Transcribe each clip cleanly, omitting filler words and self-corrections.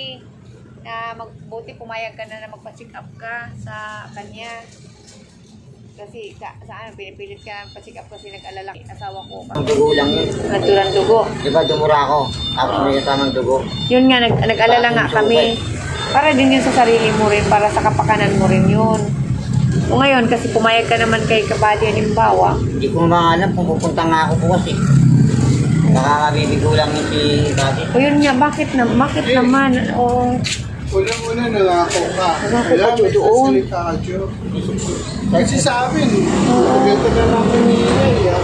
eh. Na magbuti pumayag ka na magpa-check up ka sa kanya. Kasi sa ano, pinipilit ka pa-check up kasi nag-alala asawa ko. Ang dugo lang yun. Naturang dugo. Diba dumura ako? Tapos may tamang dugo. Yun nga, nag-alala nga kami. Para din yun sa sarili mo rin, para sa kapakanan mo rin yun. O ngayon, kasi pumayag ka naman kay Kabady, halimbawa. Hindi ko mga alam kung pupunta nga ako bukas eh. Nakakabibigo lang yun si Kabady. O yun nga, bakit naman? O, Unang-una nangako ka. Nangako ka, Jo, doon. Magsasalita ka, Jo. Kasi sa amin, ganito na lang kanina.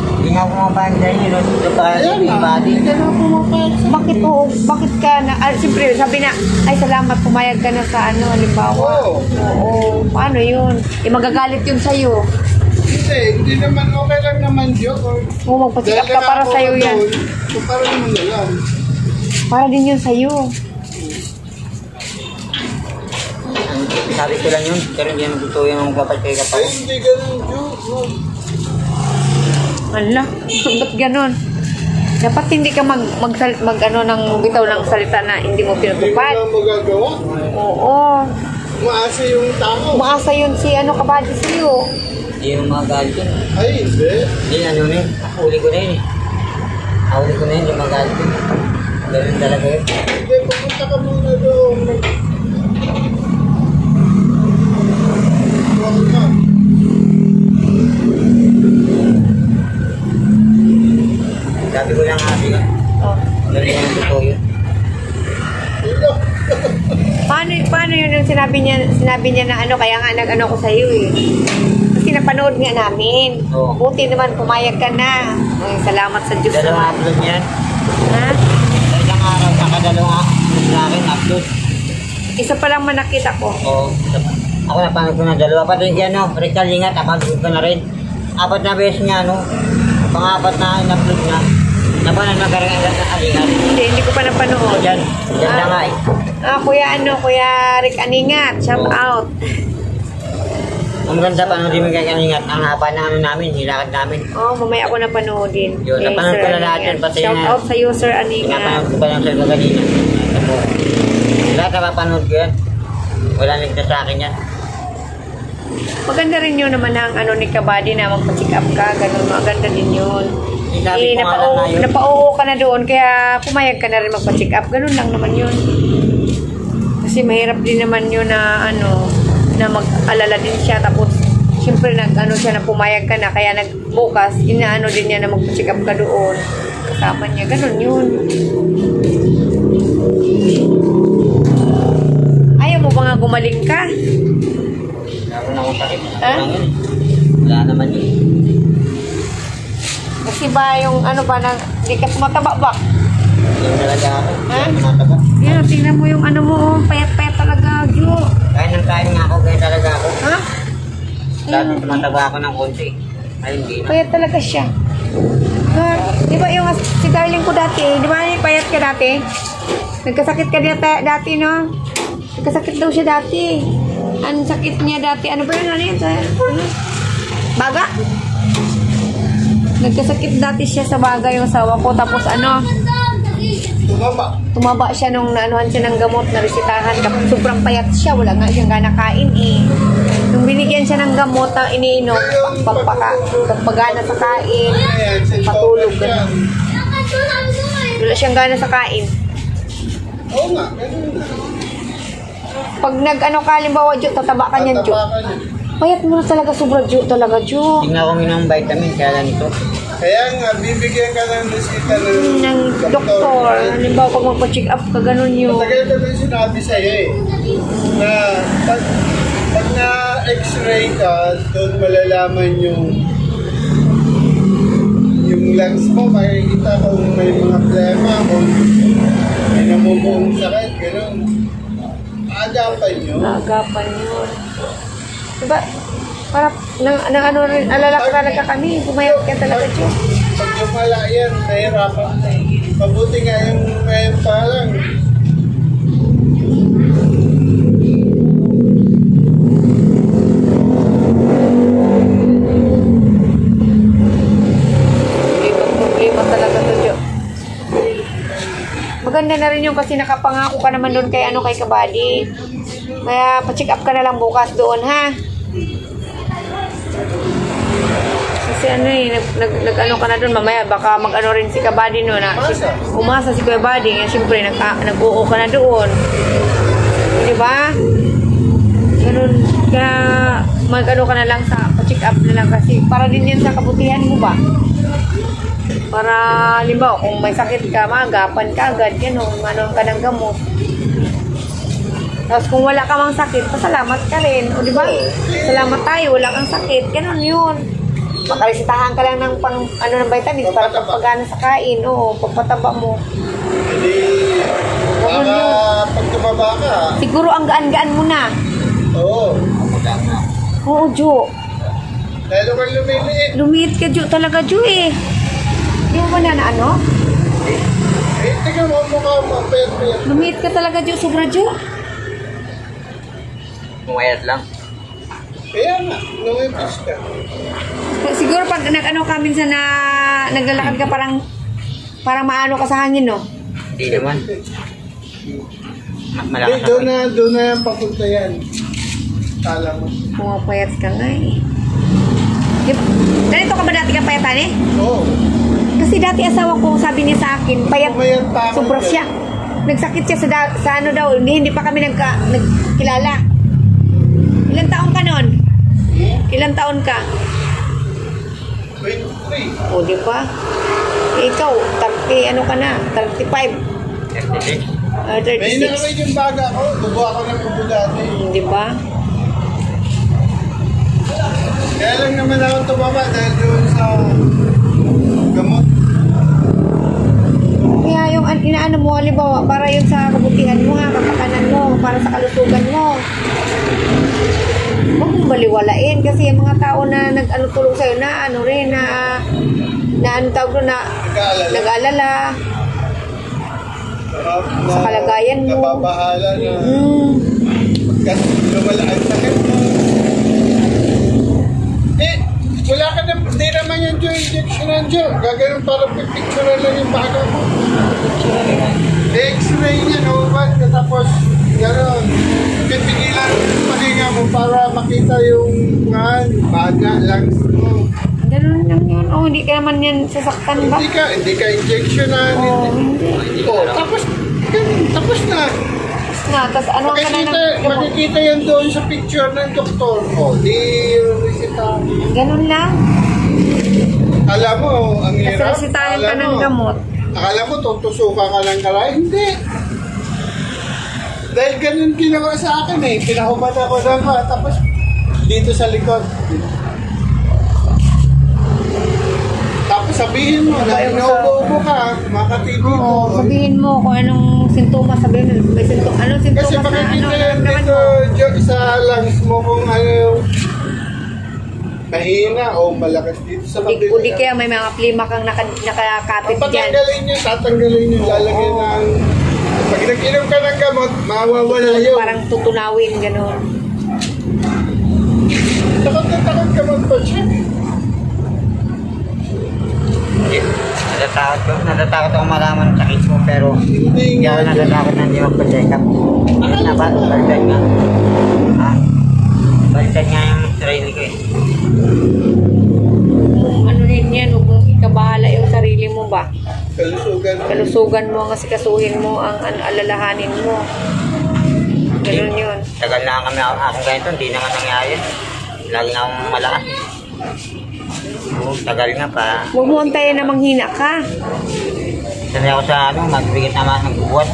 Hindi nga ako mapayag dahil yun. Ito pa kasi si Kabady. Hindi ka na pumapayag sa bakit akin. po? Bakit ka na? Siyempre, sabi na, ay salamat, pumayag ka na sa ano, halimbawa. Oo. Paano yun? Magagalit yun sa'yo. Hindi naman okay lang naman, Jo. Oo, magpa-check up ka para sa'yo yan. So, parang mo na lang. Para din yun sa'yo. Sabi ko lang yun, pero hindi naman totoo yung magpapagkaya pa. Ay, hindi ganun, Jo. Ala, ba't ganon? Dapat hindi ka mag ano ng bitaw ng salita na hindi mo Hindi mo pinatupad. na magagawa. Oo. Umaasa yung tao. Umaasa yun si ano Kabady sa'yo. Hindi yung mga galit yun. Ay, hindi. Hindi, ano na yun. Huli ko na yun eh. Huli ko na yun, yung mga galit yun. Ganun talaga yun. Hindi, pupunta ka muna doon. Huwag ka. Sabi ko lang kasi nga. Oh. Ganun yung totoo yun. Hello. Paano yun yung sinabi niya na ano, kaya nga nag-ano ko sa'yo eh. Kasi napanood nga namin. Oo. Buti naman pumayag ka na. Ay, salamat sa Diyos Dalawang naman. upload niyan. Ha? Sa isang araw, nakadalawang upload sa akin, upload. Isa pa lang man nakita ko. Oo. Ako napanood ko ng dalawa. Pati si ano, Rachel Lingat, napanood ko na rin. 4 na beses niya, ano. Pang-4 na in-upload na. Napanood na karang Alingat. Hindi ko pa napanood. Diyan na nga eh. Kuya Rick Aningat, shout Oo. out. Ang ganda panoodin mo kay Alingat. Ang haba na ano namin, hilakad namin. Oh, mamaya ako napanoodin. Yun, napanood Sir ko na lahat Aningat. yun, pati Shout na- out sa iyo, Sir Aningat. Pinapanood ko pa lang sa kanina. Lahat na papanood ko yan. Wala nagda sa akin yan. Maganda rin yun naman ang ano ni Kabady na magpa-check up ka, ganun, maganda din yun. Sabi ko nga lang na yun. Napa-oo ka na doon, kaya pumayag ka na rin magpa-check up, ganun lang naman yun. Kasi mahirap din naman yun na ano, na mag-alala din siya, tapos siyempre nag-ano siya na pumayag ka na, kaya nagbukas, inaano din niya na magpa-check up ka doon. Kasama niya, ganun yun. Ayaw mo ba nga gumaling ka? Meron akong sakit. Ha? Wala yun. Wala naman yun. Kasi ba yung ano ba, hindi ka tumataba ba? Yung talaga ako. Ha? Tumataba. Yan, tingnan mo yung ano mo, oh, payat-payat talaga, Jo. Kain nga ako, kaya talaga ako. Ha? Dati tumataba ako ng konti. Ay, hindi na. Payat talaga siya. Di ba yung si darling ko dati, di ba payat ka dati? Nagkasakit ka dati, no? Nagkasakit daw siya dati. Ang sakit niya dati, ano ba yun? Ano yun? Ano? Baga? Nagkasakit dati siya sa baga yung asawa ko. Tapos ano, Tumaba. tumaba siya nung naanuhan siya ng gamot na resitahan. Tapos sobrang payat siya, wala nga siyang gana kain eh. Nung binigyan siya ng gamot na iniinom, pagpagana sa kain, Ayan, patulog. yan. Wala siyang gana sa kain. Oo nga, ganun na. Pag nag-ano ka, halimbawa, Jo, tataba ka niyan, Jo. Tatapakan niya. Payat mo na talaga, sobra, Jo, talaga, Jo. Hindi nga ako minang vitamin, kaya lang ito. Kaya nga, bibigyan ka ng resita Ng doktor, halimbawa, pag magpa-check up ka, ganun yun. Matagal ko na sinabi sa'yo eh. Na pag na-x-ray ka, doon malalaman yung lungs mo, makikita kung may mga plema, kung may namumuong sakit, gano'n. Aagapan nyo. Naagapan yun. Diba, para, ano rin, alala ka talaga kami, pumayat ka talaga, Jo. Pag lumala yan, nahirapan ka. Mabuti nga yung ngayon pa lang. Problema talaga to, Jo. maganda na rin yung kasi nakapangako ka naman doon kay Kabady. Kaya pa-check up ka na lang bukas doon, ha? Kasi nag-ano ka na doon, mamaya baka mag-ano rin si Kabady no, na umasa si Kuya Buddy, siyempre nag-oo ka na doon. Di ba? Ganun, kaya mag-ano ka na lang sa pa-check up na lang kasi para din yan sa kabutihan mo ba? Para, limbaw, kung may sakit ka, maagapan ka agad, gano'n, manon ka ng gamot. Tapos kung wala ka mang sakit, pasalamat ka rin. O diba? Salamat tayo, wala kang sakit. Gano'n yun. Makaresitahan ka lang ng ng vitamins para pagpagana sa kain. O, pagpataba mo. Hindi, pag tumaba ka. Siguro ang gaan-gaan mo na. Oo. Oo, Jo. Lalo kang lumiliit. Lumiit ka, Jo. Talaga, Jo eh. Di mo ba na ano? Tingnan mo mukha mo, pet. Lumiit ka talaga, Jo. Sobra, Jo. Pumayat lang. Kaya nga, lumipis ka. Siguro pag nag-ano ka minsan na naglalakad ka parang maano ka sa hangin, no? Hindi naman. Malakas Doon na yung papunta yan. Kala mo. Pumapayat ka nga eh. Ganito ka ba dati kang payatan eh? Oo. Kasi dati asawa ko, sabi niya sa akin, payat, sobra siya. Nagsakit siya sa ano daw, hindi pa kami nagkilala. Ilang taon ka nun? Ilang taon ka? 23. O, di ba? Ikaw, 30, ano ka na? 35. 36. May 36. nakamay yung baga ko. Tubo ako ng kubo dati. Di ba? Kaya lang naman ako tumama dahil doon sa gamot. Kaya yung inaano mo, halimbawa, para yun sa kabutihan mo ha, kapakanan mo, para sa kalusugan mo. Huwag mong baliwalain kasi yung mga tao na tulong sa'yo na ano rin, na ano tawag doon, na nag-aalala sa kalagayan mo. Nababahala na kasi lumala ang sakit mo. Wala ka na, hindi naman yung injection ng Diyo. Gagano'n para pipicture lang yung baga mo. X-ray niya, naubad ka tapos gano'n. Pipigilan yung pahinga mo para makita yung baga, lungs mo. Ganun lang yun. Oh, hindi ka naman yan sasaktan ba? Hindi ka injection na. Hindi. Tapos na. Tapos ano ka na Makikita yan doon sa picture ng doktor. Di resita. Ganun lang. Alam mo, ang hirap. Kasi resitahan ka ng gamot. Akala mo, tutusukan ka lang kalay. Hindi. Dahil ganun ginawa sa akin eh. Pinahubad ako na ba. Tapos dito sa likod. Tapos sabihin mo na inuubo ka, makatibo mo. Oo, sabihin mo kung anong sintomas, sabihin mo, may anong sintomas Kasi na makikita yan naman dito sa lungs mo kung ano mahina o malakas dito sa mabilis. O di kaya may mga plima kang nakakapit dyan. Tatanggalin nyo, lalagyan ng... Pag nag-inom ka ng gamot, mawawala yun. Parang tutunawin, gano'n. Takot na takot ka magpa-check. Natatakot ako malaman ang sakit mo pero hindi ako natatakot na hindi magpa-check up. Balikan nga. Balikan nga yung sarili ko eh. Ano rin yan, huwag mong ikabahala yung sarili mo ba? Kalusugan mo, kasi kasuhin mo ang alalahanin mo. Ganun yun. Tagal na kami akong ganito, hindi naman nangyari. Lagi nga akong malakas. Tagal nga pa. Huwag mo antayin na manghina ka. Sanay ako sa magbibigat naman ng buwan.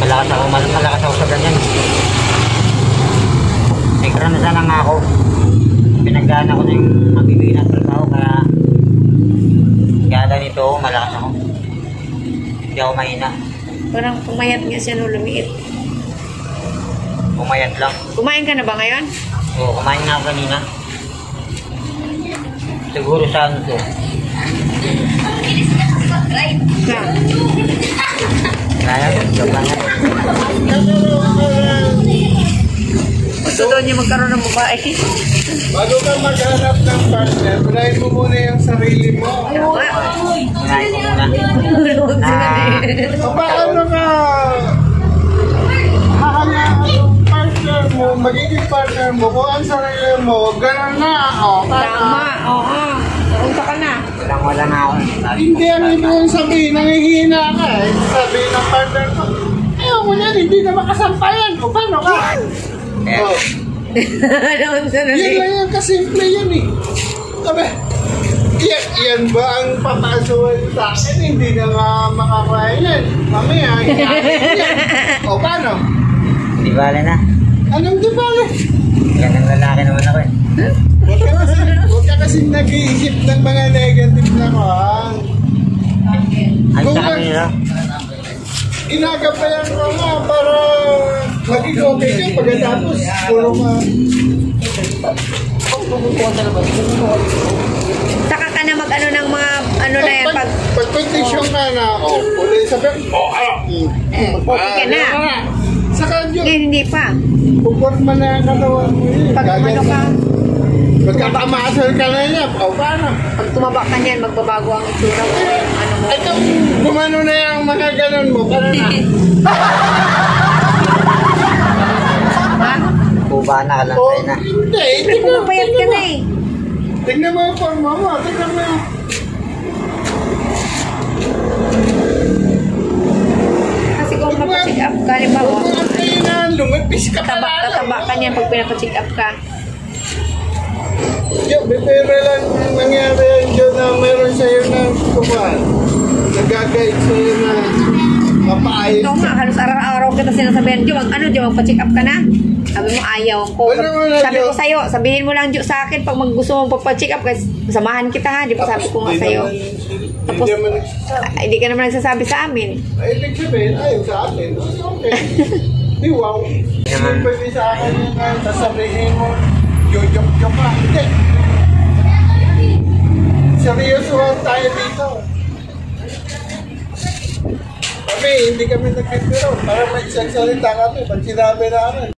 Malakas ako sa ganyan. May karanasan na nga ako. Pinagdaan ako na yung magbibigat ng trabaho kaya ganito malakas ako. Hindi ako mahina. Parang pumayat nga siya no, lumiit. Pumayat lang. Kumain ka na ba ngayon? Oo, kumain nga ako kanina. Siguro saan to? Kaya, joke lang yan. Gusto daw niya magkaroon ng babae. Bago ka maghanap ng partner, unahin mo muna yung sarili mo. Kunain ko muna. Paano ka magiging partner mo, kung ang sarili mo, gano'n na, Tama, oo. Punta ka na. Wala na ako. Hindi ang ibig sabihin, nangihina ka eh. Sabihin ng partner mo, ayaw mo yan, hindi na makasampayan. O paano ka? Oh. Ano sa Yan lang yan, kasimple yan eh. Sabi, yan ba ang papasuhan sa akin? Hindi na nga makakain yan. Mamaya, yan. O paano? Di bala na. Anong di bale? Yan ang lalaki naman ako eh. Huwag ka kasi nag-iisip ng mga negative na kung Ang Kung sa ba- amin nila. inagapayan ko nga para maging okay ka pagkatapos puro ka. Saka ka na mag-ano ng mga, ano na yan, pag Pag-condition ka na, ulit sabihin, okay ka na. Saka yun, Ngayon, hindi pa. puporma na ang katawan mo yun. Pag ano ka, Magkakamasal ka na niya, paano? pag tumaba ka niyan, magbabago ang itsura mo. Ano mo. Ito, gumano na yung mga ganon mo, paano na? Ha? Kuba na ka lang O, tayo na. hindi, Pumapayat ka na eh. tignan mo yung forma mo, tignan mo yung... Kasi kung mapacheck up ka, halimbawa, Huwag mo kayo na lumipis ka pala. tataba ka niyan pag pinapacheck up ka. Yung bipere lang nangyari yan dyan na meron sa'yo na kumahan. Nag-guide sa'yo na mapaayos. Ikaw nga, halos araw-araw kita sinasabihan, Jo, magpa-check up ka na. Sabi mo, ayaw ko. Wala mo na, Sabi Jo. ko sa'yo, sabihin mo lang, Jo, sa akin, pag gusto mong pagpa-check up, kasi samahan kita ha, di ba sabi ko nga sa'yo. Tapos, hindi ka naman nagsasabi sa amin. Ay, ibig sabihin, ayaw sa akin. Okay. Di wow. Hindi pwede sa akin yung sasabihin mo, joke-joke ka. Hindi. Seryoso tayo dito. Kami, hindi kami nagpipiro. Para may isang salita kami. Pag sinabi namin,